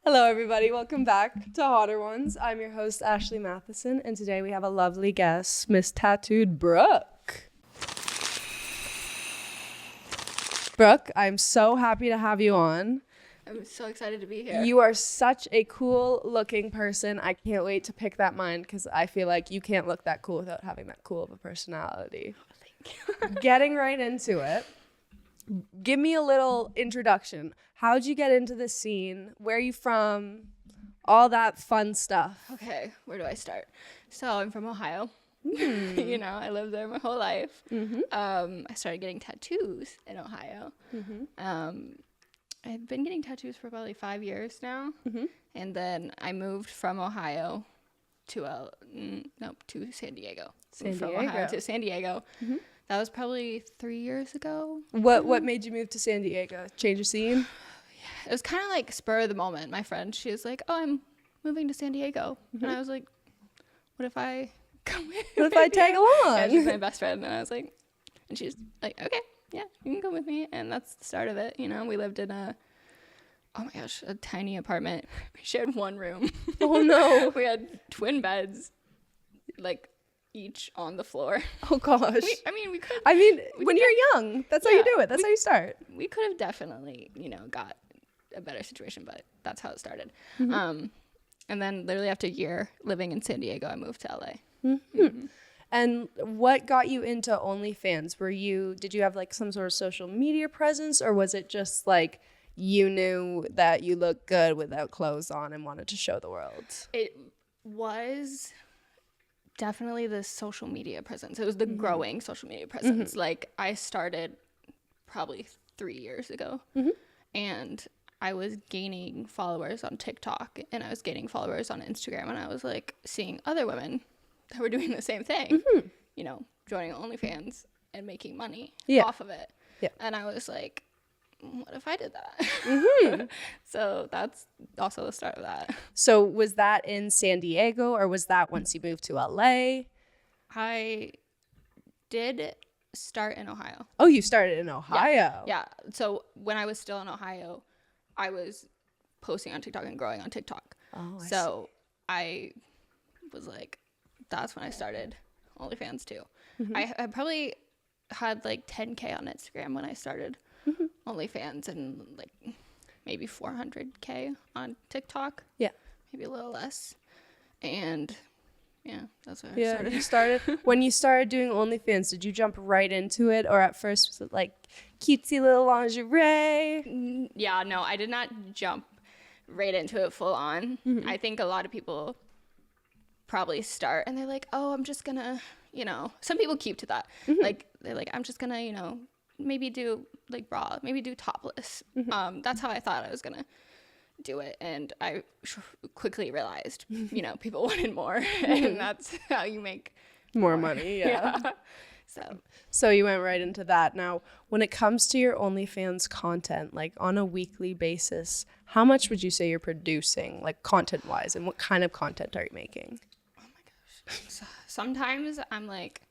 Hello, everybody. Welcome back to Hotter Ones. I'm your host, Ashley Matheson, and today we have a lovely guest, Miss Tattooed Brooke. Brooke, I'm so happy to have you on. I'm so excited to be here. You are such a cool-looking person. I can't wait to pick that mind because I feel like you can't look that cool without having that cool of a personality. Oh, thank you. Getting right into it, give me a little introduction. How'd you get into the scene? Where are you from? All that fun stuff. Okay, where do I start? So I'm from Ohio. You know, I lived there my whole life. I started getting tattoos in Ohio. I've been getting tattoos for probably 5 years now. And then I moved from Ohio to San Diego. From Ohio to San Diego. That was probably 3 years ago. What made you move to San Diego? Change of scene? It was kind of like spur of the moment. My friend, she was like, "Oh, I'm moving to San Diego," and I was like, "What if I come with? What if I tag along?" Yeah, she's my best friend, and I was like, and she's like, "Okay, yeah, you can come with me," and that's the start of it. You know, we lived in a tiny apartment. We shared one room. Oh no! We had twin beds, like each on the floor. Oh gosh! We could. When you're young, that's how you do it. That's how you start. We could have definitely, got a better situation, but that's how it started. And then literally after a year living in San Diego, I moved to LA. And what got you into OnlyFans? Did you have like some sort of social media presence, or was it just like you knew that you looked good without clothes on and wanted to show the world? It was definitely the social media presence. It was the growing social media presence. Like I started probably 3 years ago, and I was gaining followers on TikTok and I was gaining followers on Instagram, and I was like seeing other women that were doing the same thing, joining OnlyFans and making money off of it. Yeah. And I was like, what if I did that? So that's also the start of that. So was that in San Diego, or was that once you moved to LA? I did start in Ohio. Oh, you started in Ohio. Yeah. So when I was still in Ohio, I was posting on TikTok and growing on TikTok. Oh, So I was like, that's when I started OnlyFans too. I probably had like 10K on Instagram when I started OnlyFans, and like maybe 400K on TikTok. Yeah. Maybe a little less. And yeah, that's when I started. You started when you started doing OnlyFans, did you jump right into it, or at first was it like cutesy little lingerie? Yeah, no, I did not jump right into it full on. I think a lot of people probably start and they're like, oh, I'm just gonna, some people keep to that. Like they're like, I'm just gonna, maybe do like bra, maybe do topless. That's how I thought I was gonna do it, and I quickly realized, people wanted more, and that's how you make more money. Yeah. So you went right into that. Now, when it comes to your OnlyFans content, like on a weekly basis, how much would you say you're producing, like content wise, and what kind of content are you making? Oh my gosh. Sometimes I'm like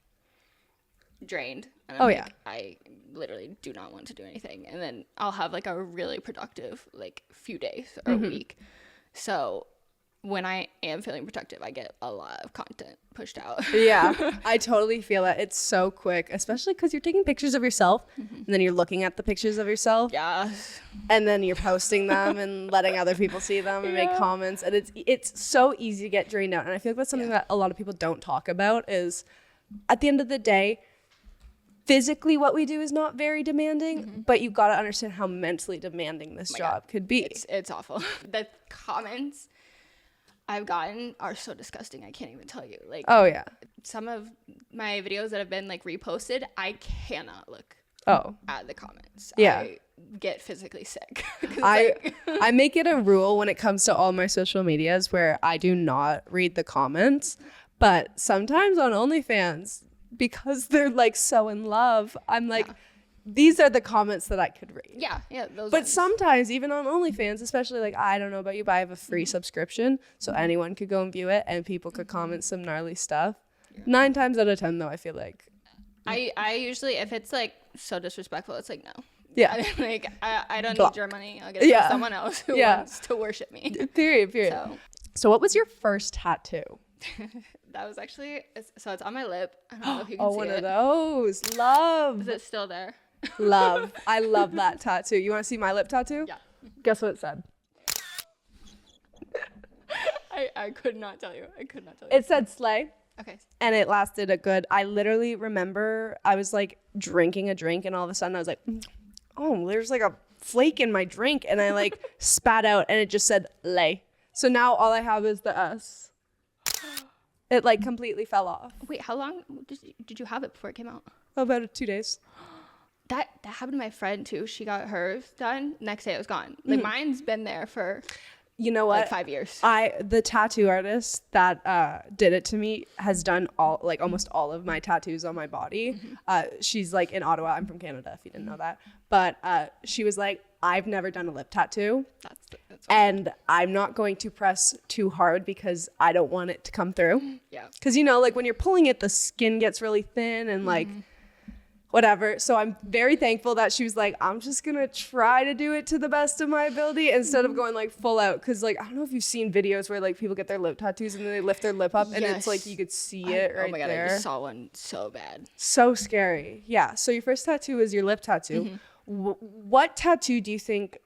drained, and I literally do not want to do anything, and then I'll have like a really productive like few days or a week. So when I am feeling productive, I get a lot of content pushed out. Yeah, I totally feel that. It's so quick, especially because you're taking pictures of yourself and then you're looking at the pictures of yourself. Yeah. And then you're posting them and letting other people see them and make comments. And it's so easy to get drained out. And I feel like that's something that a lot of people don't talk about is at the end of the day, physically what we do is not very demanding, but you've got to understand how mentally demanding this job could be. It's awful. The comments I've gotten are so disgusting. I can't even tell you. Like, oh yeah, some of my videos that have been like reposted, I cannot look at the comments. Yeah, I get physically sick. I make it a rule when it comes to all my social medias where I do not read the comments, but sometimes on OnlyFans, because they're like so in love, I'm like, these are the comments that I could read. Yeah, those But ones. sometimes even on OnlyFans, especially like, I don't know about you, but I have a free subscription, so anyone could go and view it and people could comment some gnarly stuff. 9 times out of 10 though, I feel like I usually, if it's like so disrespectful, it's like, no, Yeah. Like, I don't Blah. need your money. I'll get it from someone else who wants to worship me. Period. So what was your first tattoo? That was actually, so it's on my lip. I don't know if you can see One it. of those. Love. Is it still there? Love. I love that tattoo. You want to see my lip tattoo? Yeah. Guess what it said? I could not tell you. It said slay. Okay. And it lasted a good, I literally remember I was like drinking a drink and all of a sudden I was like, oh, there's like a flake in my drink. And I like spat out and it just said lay. So now all I have is the S. It like completely fell off. Wait, how long did you have it before it came out? About 2 days. That happened to my friend too. She got hers done. Next day it was gone. Like mine's been there for, you know what? like 5 years. The tattoo artist that did it to me has done almost all of my tattoos on my body. She's like in Ottawa. I'm from Canada, if you didn't know that. But she was like, I've never done a lip tattoo. That's and I'm not going to press too hard because I don't want it to come through. Yeah. Because, you know, like when you're pulling it, the skin gets really thin and like whatever. So I'm very thankful that she was like, I'm just going to try to do it to the best of my ability instead of going like full out. Because like, I don't know if you've seen videos where like people get their lip tattoos and then they lift their lip up and it's like you could see it right there. Oh my God, I just saw one so bad. So scary. Yeah. So your first tattoo is your lip tattoo. What tattoo do you think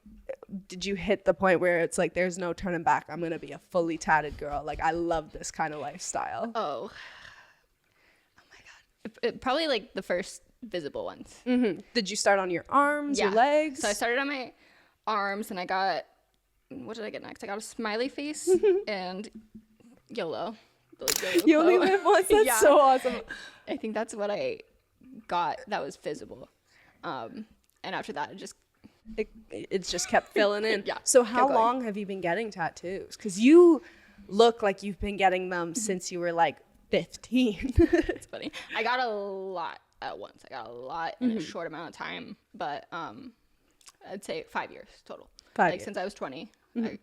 did you hit the point where it's like there's no turning back? I'm gonna be a fully tatted girl. Like I love this kind of lifestyle. Oh my God. Probably like the first visible ones. Did you start on your arms, your legs? So I started on my arms and I got, what did I get next? I got a smiley face and YOLO. You only live once. That's so awesome. I think that's what I got that was visible. And after that, it's just kept filling in. Yeah. So how long have you been getting tattoos? Because you look like you've been getting them since you were like 15. It's funny. I got a lot at once. I got a lot in a short amount of time, but I'd say 5 years total. 5 years. Since I was 20.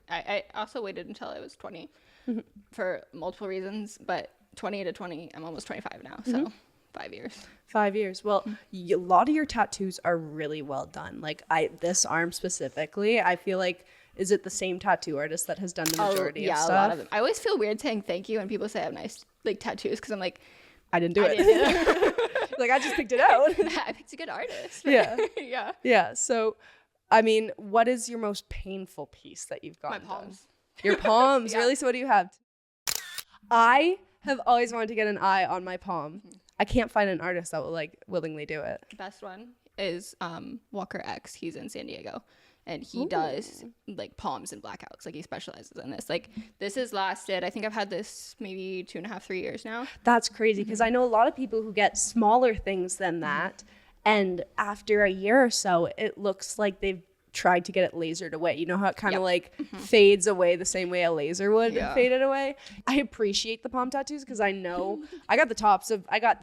I also waited until I was 20 for multiple reasons, but 20 to 20, I'm almost 25 now, so 5 years. 5 years. Well, a lot of your tattoos are really well done. Like this arm specifically, I feel like, is it the same tattoo artist that has done the majority of stuff? Yeah, a lot of them. I always feel weird saying thank you when people say I have nice like tattoos because I'm like, I didn't do it. Like I just picked it out. I picked a good artist. Yeah. Yeah. Yeah. So, I mean, what is your most painful piece that you've gotten? My palms. Done? Your palms? Yeah. Really? So what do you have? I have always wanted to get an eye on my palm. I can't find an artist that will like willingly do it. The best one is Walker X. He's in San Diego. And he does like palms and blackouts. Like he specializes in this. Like this has lasted, I think I've had this maybe 2.5, 3 years now. That's crazy because I know a lot of people who get smaller things than that. And after a year or so, it looks like they've tried to get it lasered away. You know how it kind of like fades away the same way a laser would fade it away? I appreciate the palm tattoos because I know I got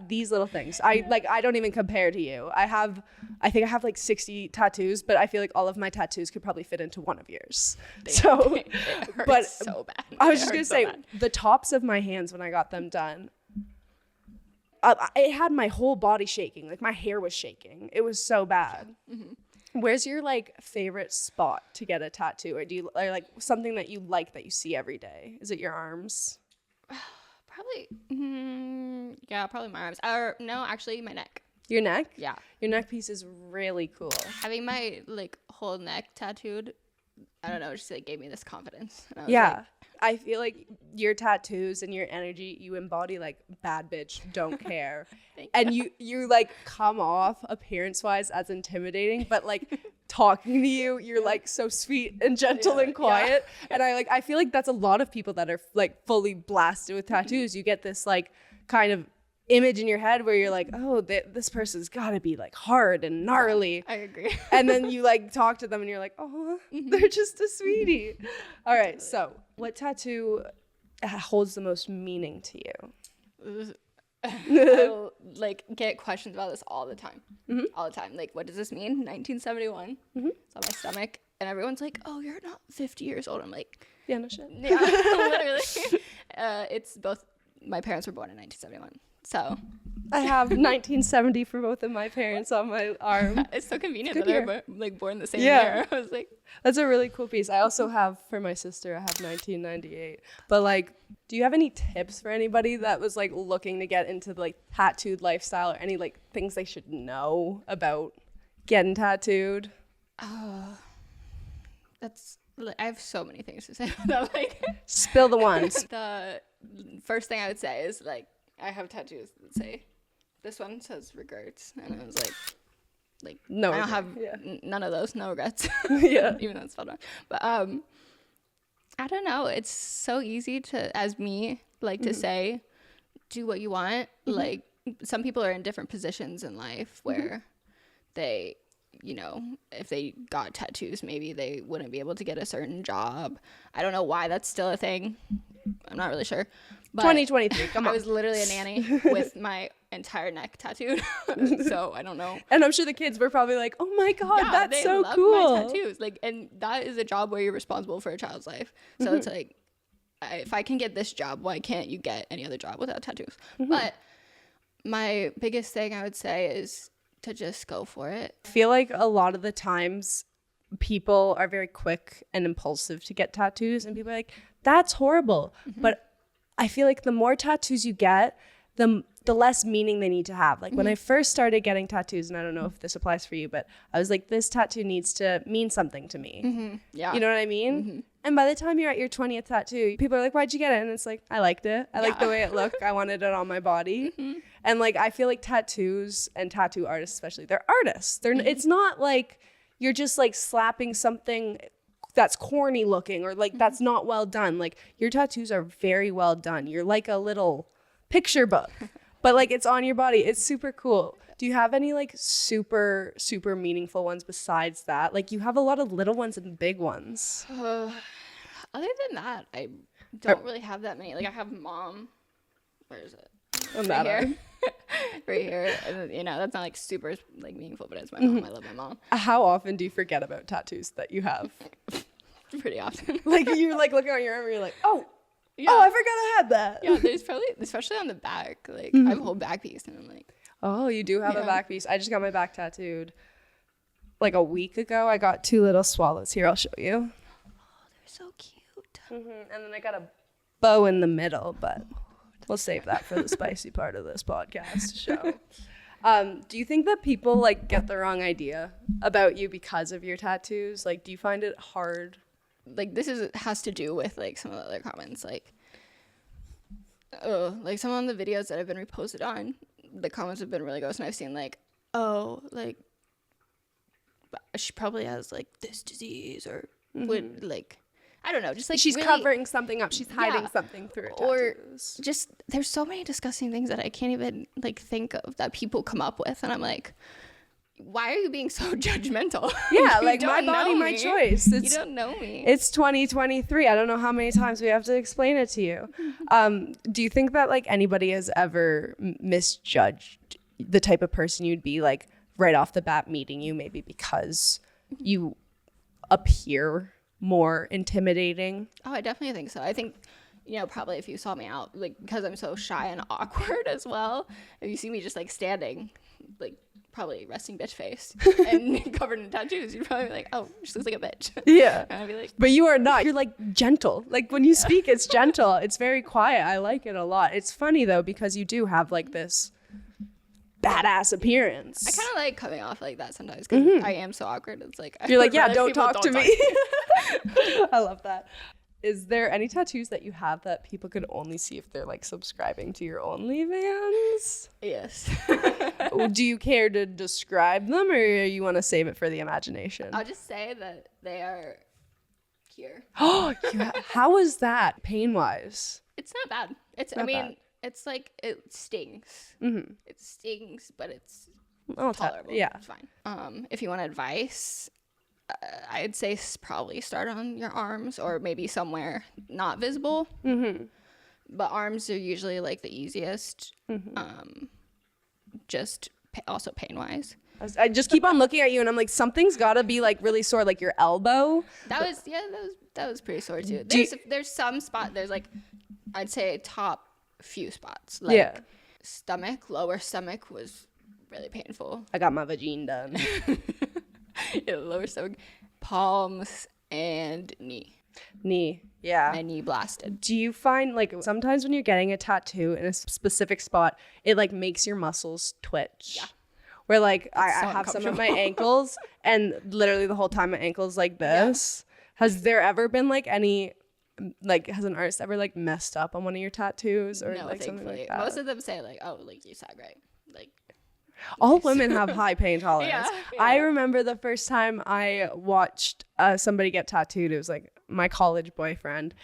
these little things. I don't even compare to you. I think I have like 60 tattoos, but I feel like all of my tattoos could probably fit into one of yours. It hurts so bad. I was just gonna say the tops of my hands when I got them done, it had my whole body shaking. Like my hair was shaking. It was so bad. Where's your like favorite spot to get a tattoo, or like something that you like that you see every day? Is it your arms? Probably, probably my arms. Or no, actually my neck. Your neck? Yeah. Your neck piece is really cool. Having my like whole neck tattooed, I don't know, just like gave me this confidence. Yeah. I feel like your tattoos and your energy, you embody like bad bitch, don't care. And you like come off appearance wise as intimidating, but like talking to you, you're like so sweet and gentle and quiet. And I feel like that's a lot of people that are like fully blasted with tattoos. You get this like kind of image in your head where you're like, oh, this person's got to be like hard and gnarly. I agree. And then you like talk to them and you're like, oh, they're just a sweetie. All right. So what tattoo holds the most meaning to you? I like get questions about this all the time. All the time. Like, what does this mean? 1971. It's on my stomach. And everyone's like, oh, you're not 50 years old. I'm like, yeah, no shit. Yeah, literally. It's both. My parents were born in 1971. So I have 1970 for both of my parents on my arm. It's so convenient It's that good they're like born the same Yeah. year. I was like, That's a really cool piece. I also have, for my sister, I have 1998. But like, do you have any tips for anybody that was like looking to get into the like tattooed lifestyle, or any like things they should know about getting tattooed? I have so many things to say about that. Like, Spill the ones. the first thing I would say is like, I have tattoos that say, this one says regrets, and I was like No, I don't have yeah. none of those, no regrets. Yeah. Even though it's spelled wrong. But I don't know. It's so easy to, as me, like to say, do what you want. Like some people are in different positions in life where they, you know, if they got tattoos, maybe they wouldn't be able to get a certain job. I don't know why that's still a thing. I'm not really sure. But 2023, come on. I was literally a nanny with my entire neck tattooed. So I don't know. And I'm sure the kids were probably like, oh my God, Yeah, that's they so love cool. my tattoos. Like, and that is a job where you're responsible for a child's life. So it's like, if I can get this job, why can't you get any other job without tattoos? But my biggest thing I would say is to just go for it. I feel like a lot of the times people are very quick and impulsive to get tattoos, and people are like, that's horrible. But I feel like the more tattoos you get, the less meaning they need to have. Like when I first started getting tattoos, and I don't know if this applies for you, but I was like, this tattoo needs to mean something to me. Yeah. You know what I mean? And by the time you're at your 20th tattoo, people are like, why'd you get it? And it's like, I liked it. I liked the way it looked. I wanted it on my body. And like, I feel like tattoos and tattoo artists especially, they're artists. It's not like you're just like slapping something that's corny looking, or like that's not well done. Like your tattoos are very well done. You're like a little picture book, but like it's on your body. It's super cool. Do you have any like super, super meaningful ones besides that? Like you have a lot of little ones and big ones. Other than that, I don't really have that many. Like I have mom. Where is it? On Right that here. arm. Right here. And, you know, that's not like super like meaningful, but it's my mom. I love my mom. How often do you forget about tattoos that you have? Pretty often. Like you're like looking on your arm and you're like, oh, Yeah. oh, I forgot I had that. Yeah, there's probably, especially on the back, like I have a whole back piece, and I'm like, Oh, you do have a Yeah. back piece. I just got my back tattooed like a week ago. I got 2 little swallows. Here, I'll show you. they're so cute. And then I got a bow in the middle, but we'll save that for the spicy part of this podcast show. Do you think that people like get the wrong idea about you because of your tattoos? Like, do you find it hard? Like this has to do with like some of the other comments, like some of the videos that have been reposted on, the comments have been really gross, and I've seen like, oh, like she probably has like this disease, or would like, I don't know, just like She's really, covering something up. She's hiding Yeah. something through her or tattoos. just there's so many disgusting things that I can't even like think of that people come up with, and I'm like, why are you being so judgmental? Yeah, You like my don't body, know my me. choice. You don't know me. It's 2023. I don't know how many times we have to explain it to you. Do you think that like anybody has ever misjudged the type of person you'd be, like right off the bat meeting you, maybe because you appear more intimidating? Oh, I definitely think so. I think, you know, probably if you saw me out, like, because I'm so shy and awkward as well, if you see me just like standing, like probably resting bitch face and covered in tattoos, you'd probably be like, oh, she looks like a bitch. Yeah. And I'd be like, But you are not. You're like gentle. Like when you speak, it's gentle. It's very quiet. I like it a lot. It's funny though, because you do have like this badass appearance. I kind of like coming off like that sometimes because I am so awkward. It's like, You're like, I'd yeah, rather don't people talk to me. I love that. Is there any tattoos that you have that people could only see if they're like subscribing to your OnlyFans? Yes. Do you care to describe them, or you want to save it for the imagination? I'll just say that they are here. Oh, how was that pain-wise? It's not bad. It's, Not I mean, bad. it's like, it stings. It stings, but it's Oh, tolerable. yeah. It's fine. If you want advice, I'd say probably start on your arms or maybe somewhere not visible. But arms are usually like the easiest. Just also pain wise. I just keep on looking at you, and I'm like, something's got to be like really sore, like your elbow. That was pretty sore too. Do you- There's some spot. There's like, I'd say top few spots. Like, Yeah. lower stomach was really painful. I got my vagina done. Yeah, lower stomach, palms, and knee. Yeah. My knee blasted. Do you find like sometimes when you're getting a tattoo in a specific spot, it like makes your muscles twitch? Yeah. Where like I so have some of my uncomfortable. ankles and literally the whole time my ankle's like this. Yeah. Has there ever been like any, like has an artist ever like messed up on one of your tattoos or No, like something thankfully. like that? Most of them say like, oh, like you sag right. Like all women have high pain tolerance. Yeah. I remember the first time I watched somebody get tattooed. It was like my college boyfriend.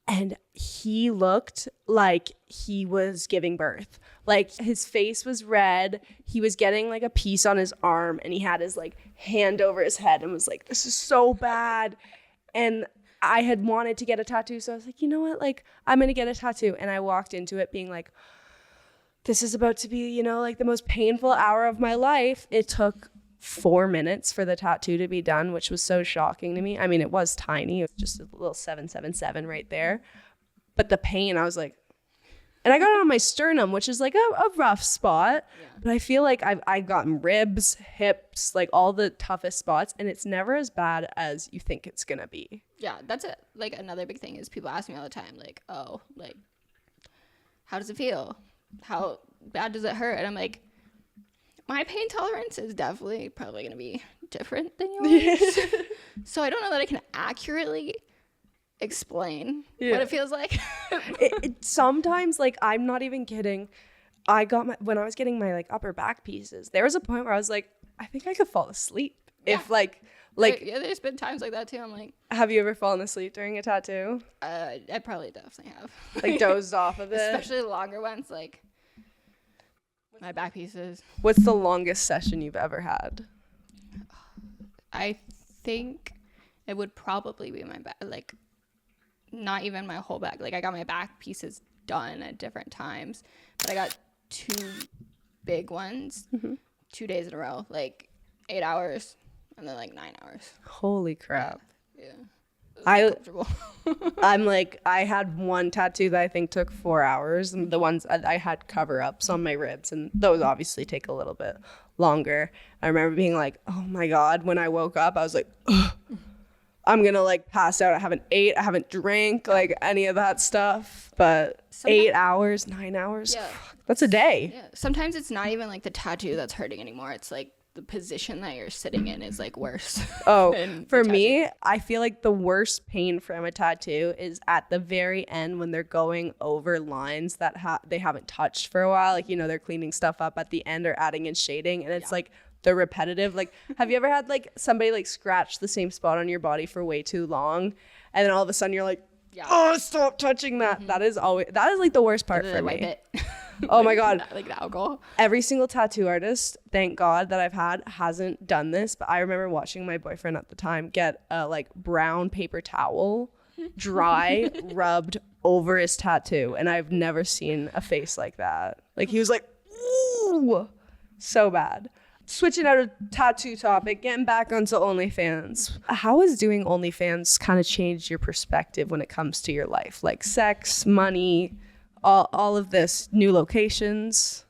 And he looked like he was giving birth. Like his face was red. He was getting like a piece on his arm and he had his like hand over his head and was like, this is so bad. And I had wanted to get a tattoo. So I was like, you know what? Like I'm going to get a tattoo. And I walked into it being like, this is about to be, you know, like the most painful hour of my life. It took 4 minutes for the tattoo to be done, which was so shocking to me. I mean, it was tiny. It was just a little 777 right there. But the pain, I was like, and I got it on my sternum, which is like a rough spot. Yeah. But I feel like I've gotten ribs, hips, like all the toughest spots. And it's never as bad as you think it's going to be. Yeah, that's it. Like another big thing is people ask me all the time, like, oh, like, how does it feel? How bad does it hurt? And I'm like, my pain tolerance is definitely probably going to be different than yours. So I don't know that I can accurately explain what it feels like. it sometimes, like, I'm not even kidding. When I was getting my like upper back pieces, there was a point where I was like, I think I could fall asleep. Yeah. If like, yeah, there's been times like that too. I'm like, have you ever fallen asleep during a tattoo? I probably definitely have. Like dozed off of it? Especially the longer ones, like my back pieces. What's the longest session you've ever had? I think it would probably be my back, like not even my whole back. Like I got my back pieces done at different times, but I got 2 big ones, 2 days in a row, like 8 hours. And then like 9 hours. Holy crap. Yeah. I'm like, I had one tattoo that I think took 4 hours. And the ones I had cover-ups on my ribs. And those obviously take a little bit longer. I remember being like, oh my God. When I woke up, I was like, ugh, I'm going to like pass out. I haven't ate. I haven't drank like any of that stuff. But 8 hours, 9 hours, that's a day. Yeah. Sometimes it's not even like the tattoo that's hurting anymore. It's like the position that you're sitting in is like worse. Oh, for me, I feel like the worst pain from a tattoo is at the very end when they're going over lines that they haven't touched for a while. Like, you know, they're cleaning stuff up at the end or adding in shading. And it's like the repetitive. Like, have you ever had like somebody like scratch the same spot on your body for way too long? And then all of a sudden you're like, oh, stop touching that. That is like the worst part for me. Oh my God. Like the alcohol. Every single tattoo artist, thank God, that I've had hasn't done this. But I remember watching my boyfriend at the time get a like brown paper towel, dry, rubbed over his tattoo. And I've never seen a face like that. Like he was like, ooh, so bad. Switching out a tattoo topic, getting back onto OnlyFans. How has doing OnlyFans kind of changed your perspective when it comes to your life? Like sex, money, all of this, new locations.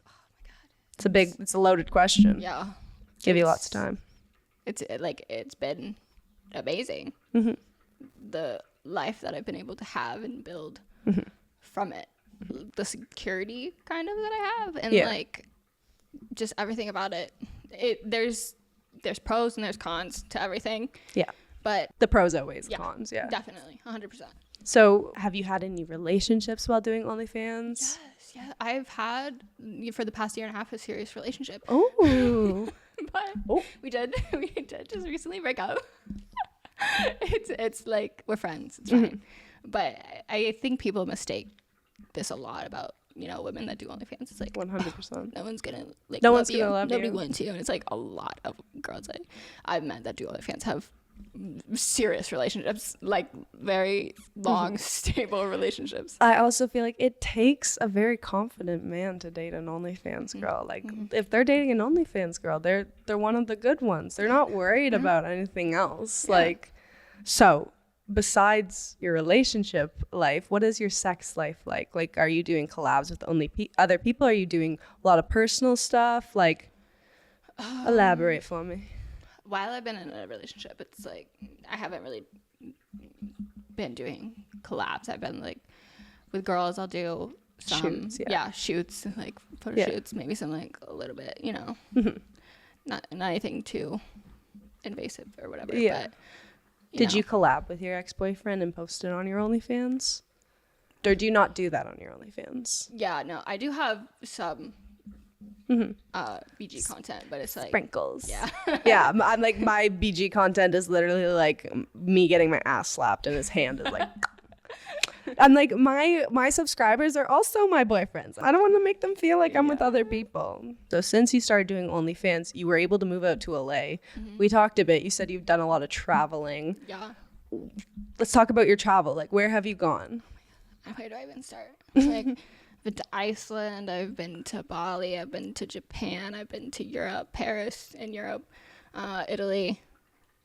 Oh my God. It's a loaded question. Yeah. Give you lots of time. It's been amazing. The life that I've been able to have and build from it. The security kind of that I have. And like just everything about it. There's pros and there's cons to everything. Yeah. But the pros outweighs the cons. Yeah. Definitely. 100%. So have you had any relationships while doing OnlyFans? Yes. Yeah. I've had, for the past year and a half, a serious relationship. Oh. But we did just recently break up. It's like we're friends. It's fine. But I think people mistake this a lot about, you know, women that do OnlyFans. It's like 100%. No one's gonna like. No one's gonna love you. Nobody wants you, and it's like a lot of girls that I've met that do OnlyFans have serious relationships, like very long, stable relationships. I also feel like it takes a very confident man to date an OnlyFans girl. Like if they're dating an OnlyFans girl, they're one of the good ones. They're not worried about anything else. Like, so besides your relationship life, what is your sex life like? Like, are you doing collabs with only other people? Are you doing a lot of personal stuff? Like, elaborate for me. While I've been in a relationship, it's like I haven't really been doing collabs. I've been like with girls, I'll do some shoots, shoots, like photo shoots, maybe some like a little bit, you know, not anything too invasive or whatever. Yeah. But, Did you collab with your ex-boyfriend and post it on your OnlyFans? Or do you not do that on your OnlyFans? Yeah, no, I do have some BG content, but it's like sprinkles. Yeah. Yeah, I'm like, my BG content is literally like me getting my ass slapped and his hand is like I'm like, my subscribers are also my boyfriends. I don't want to make them feel like I'm with other people. So since you started doing OnlyFans, you were able to move out to LA. We talked a bit. You said you've done a lot of traveling. Yeah. Let's talk about your travel. Like, where have you gone? Where do I even start? Like, I've been to Iceland, I've been to Bali, I've been to Japan, I've been to Europe, Paris in Europe, Italy.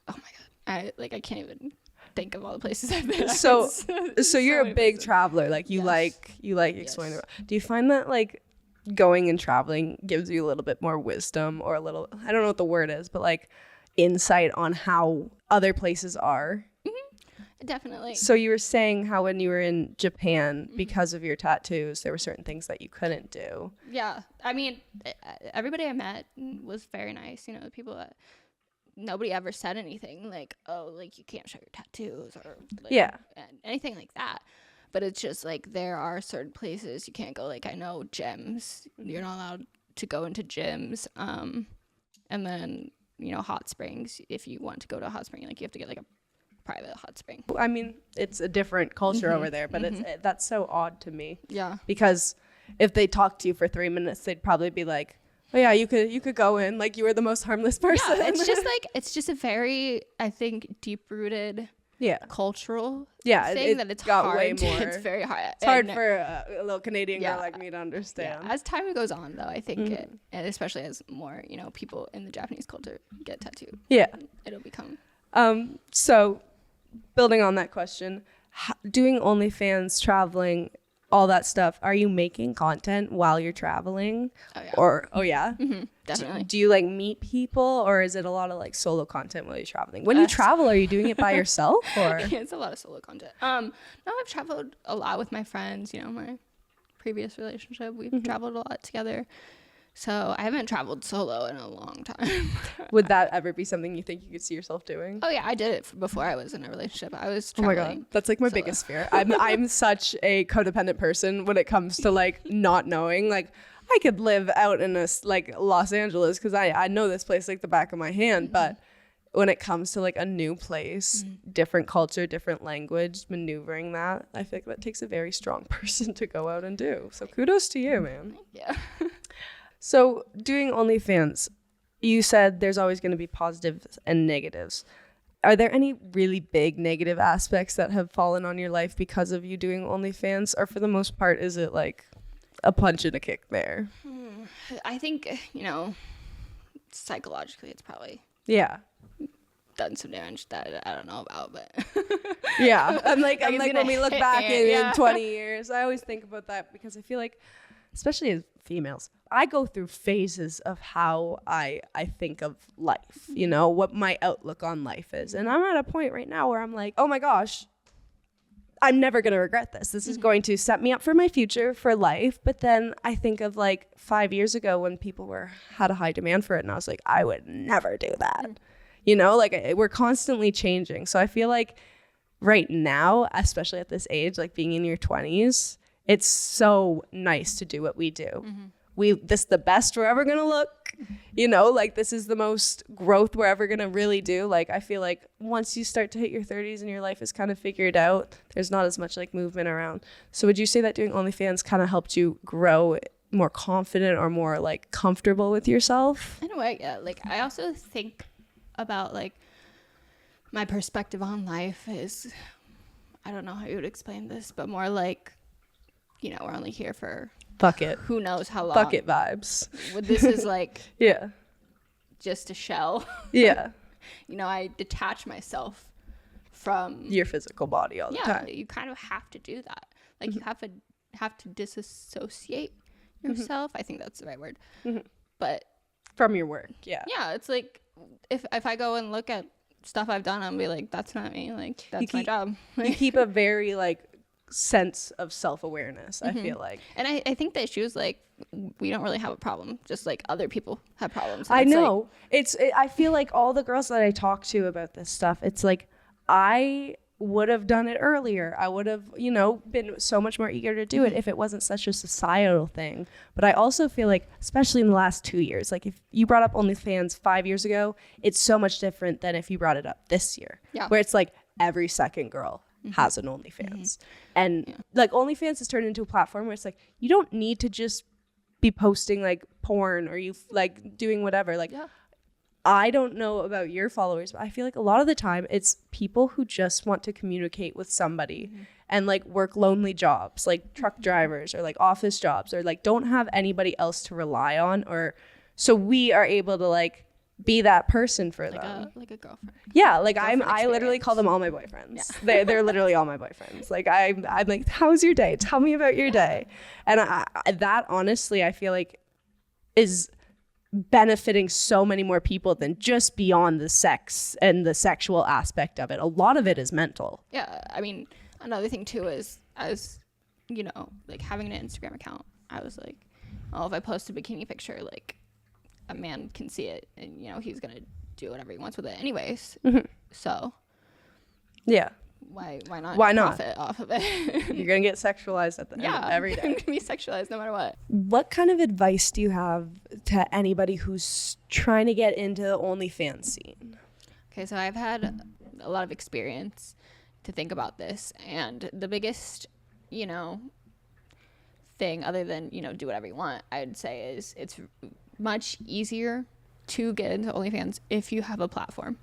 Oh my God. I can't even think of all the places I've been. So you're a big traveler. Like, you like exploring the world. Do you find that like going and traveling gives you a little bit more wisdom, or a little, I don't know what the word is, but like insight on how other places are? Definitely. So you were saying how when you were in Japan, because of your tattoos, there were certain things that you couldn't do. Yeah. I mean, everybody I met was very nice. You know, the people that nobody ever said anything like, oh, like you can't show your tattoos or like, anything like that. But it's just like there are certain places you can't go. Like, I know gyms, you're not allowed to go into gyms. And then, you know, hot springs, if you want to go to a hot spring, like you have to get like a private hot spring. I mean, it's a different culture over there, but that's so odd to me. Yeah. Because if they talked to you for 3 minutes, they'd probably be like, oh yeah, you could go in, like you were the most harmless person. Yeah, it's just a very, I think, deep rooted cultural thing that it's got hard. Way more. It's very hard. It's hard for a little Canadian girl like me to understand. Yeah. As time goes on, though, I think and especially as more, you know, people in the Japanese culture get tattooed. Yeah, it'll become. So, building on that question, doing OnlyFans, traveling, all that stuff, are you making content while you're traveling? Oh yeah. Definitely. Do you like meet people, or is it a lot of like solo content while you're traveling? When you travel, are you doing it by yourself, or? Yeah, it's a lot of solo content. No, I've traveled a lot with my friends. You know, my previous relationship, we've traveled a lot together. So I haven't traveled solo in a long time. Would that ever be something you think you could see yourself doing? Oh yeah, I did it before I was in a relationship. I was traveling. Oh my God, that's like my biggest fear. I'm such a codependent person when it comes to like not knowing. Like, I could live out in like Los Angeles because I know this place like the back of my hand, but when it comes to like a new place, different culture, different language, maneuvering that, I feel like that takes a very strong person to go out and do. So kudos to you, man. Yeah. So doing OnlyFans, you said there's always going to be positives and negatives. Are there any really big negative aspects that have fallen on your life because of you doing OnlyFans? Or for the most part, is it like a punch and a kick there? I think, you know, psychologically it's probably done some damage that I don't know about, but I'm like when we look back in 20 years, I always think about that because I feel like, especially as females, I go through phases of how I think of life, you know, what my outlook on life is. And I'm at a point right now where I'm like, oh my gosh, I'm never going to regret this. This is going to set me up for my future, for life. But then I think of like 5 years ago when people had a high demand for it. And I was like, I would never do that. You know, like we're constantly changing. So I feel like right now, especially at this age, like being in your 20s, it's so nice to do what we do. This is the best we're ever going to look, you know, like this is the most growth we're ever going to really do. Like, I feel like once you start to hit your 30s and your life is kind of figured out, there's not as much like movement around. So would you say that doing OnlyFans kind of helped you grow more confident or more like comfortable with yourself? In a way, yeah. Like, I also think about like my perspective on life is, I don't know how you would explain this, but more like, you know, we're only here for fuck it, who knows how long. Fuck it vibes. This is like just a shell. Yeah. You know, I detach myself from your physical body all the time. You kind of have to do that. Like you have to disassociate yourself. I think that's the right word. But from your work, yeah, it's like if I go and look at stuff I've done, I'll be like, that's not me. Like that's my job. You keep a very like sense of self-awareness. I feel like, and I think the issue is like we don't really have a problem, just like other people have problems. I know, like, I feel like all the girls that I talk to about this stuff, it's like I would have done it earlier. I would have, you know, been so much more eager to do it if it wasn't such a societal thing. But I also feel like, especially in the last 2 years, like if you brought up OnlyFans 5 years ago, it's so much different than if you brought it up this year, where it's like every second girl has an OnlyFans. And like OnlyFans has turned into a platform where it's like, you don't need to just be posting like porn or you like doing whatever. Like, I don't know about your followers, but I feel like a lot of the time it's people who just want to communicate with somebody and like work lonely jobs, like truck drivers or like office jobs, or like don't have anybody else to rely on, or so we are able to like be that person for them. Like a girlfriend. Yeah, like I literally call them all my boyfriends. Yeah. They're literally all my boyfriends. Like I'm like, how's your day? Tell me about your day. And that honestly, I feel like is benefiting so many more people than just beyond the sex and the sexual aspect of it. A lot of it is mental. Yeah, I mean, another thing too is, as you know, like having an Instagram account, I was like, oh, if I post a bikini picture, like a man can see it and, you know, he's gonna do whatever he wants with it anyways. So yeah, why not profit off of it? You're gonna get sexualized at the end of every day. I'm gonna be sexualized no matter what. What kind of advice do you have to anybody who's trying to get into the OnlyFans scene? Okay, so I've had a lot of experience to think about this, and the biggest, you know, thing other than, you know, do whatever you want, I'd say is it's much easier to get into OnlyFans if you have a platform.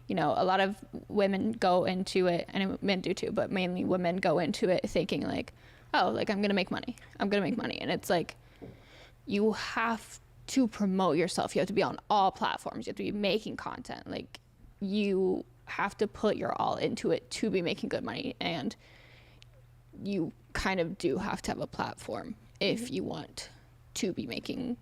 You know, a lot of women go into it, and men do too, but mainly women go into it thinking like, oh, like I'm gonna make money, and it's like you have to promote yourself. You have to be on all platforms. You have to be making content. Like you have to put your all into it to be making good money, and you kind of do have to have a platform if you want to be making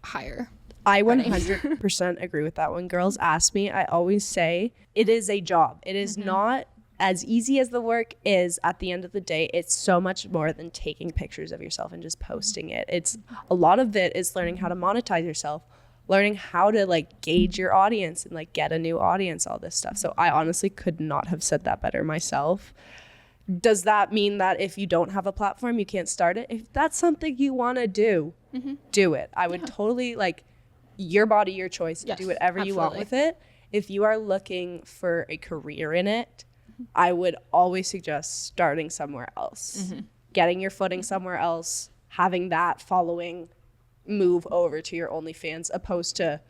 higher. I 100% agree with that. When girls ask me, I always say it is a job. It is not as easy as the work is. At the end of the day, it's so much more than taking pictures of yourself and just posting it. It's a lot of it is learning how to monetize yourself, learning how to like gauge your audience and like get a new audience, all this stuff. So I honestly could not have said that better myself. Does that mean that if you don't have a platform, you can't start it? If that's something you want to do, do it. I would totally like, your body, your choice. Yes, do whatever you want with it. If you are looking for a career in it, I would always suggest starting somewhere else, getting your footing somewhere else, having that following move over to your OnlyFans, opposed to,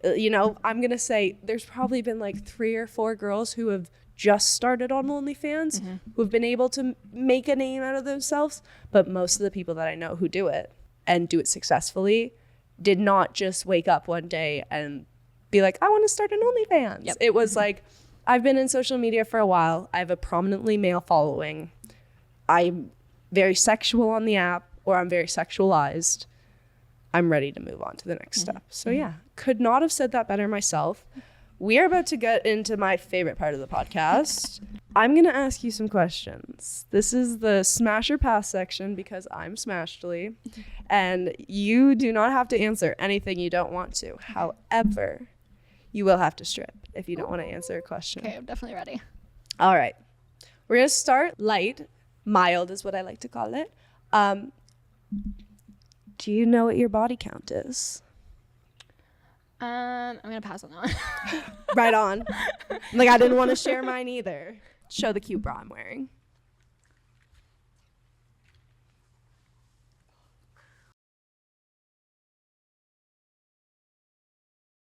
you know, I'm going to say there's probably been like 3 or 4 girls who have just started on OnlyFans who have been able to make a name out of themselves. But most of the people that I know who do it and do it successfully did not just wake up one day and be like, I want to start an OnlyFans. It was like, I've been in social media for a while. I have a prominently male following. I'm very sexual on the app, or I'm very sexualized. I'm ready to move on to the next step. So yeah, could not have said that better myself. We are about to get into my favorite part of the podcast. I'm going to ask you some questions. This is the smash or pass section because I'm Smashedly, and you do not have to answer anything you don't want to. However, you will have to strip if you don't want to answer a question. Okay, I'm definitely ready. All right. We're going to start light. Mild is what I like to call it. Do you know what your body count is? I'm gonna pass on that one. Right on. Like, I didn't want to share mine either. Show the cute bra I'm wearing.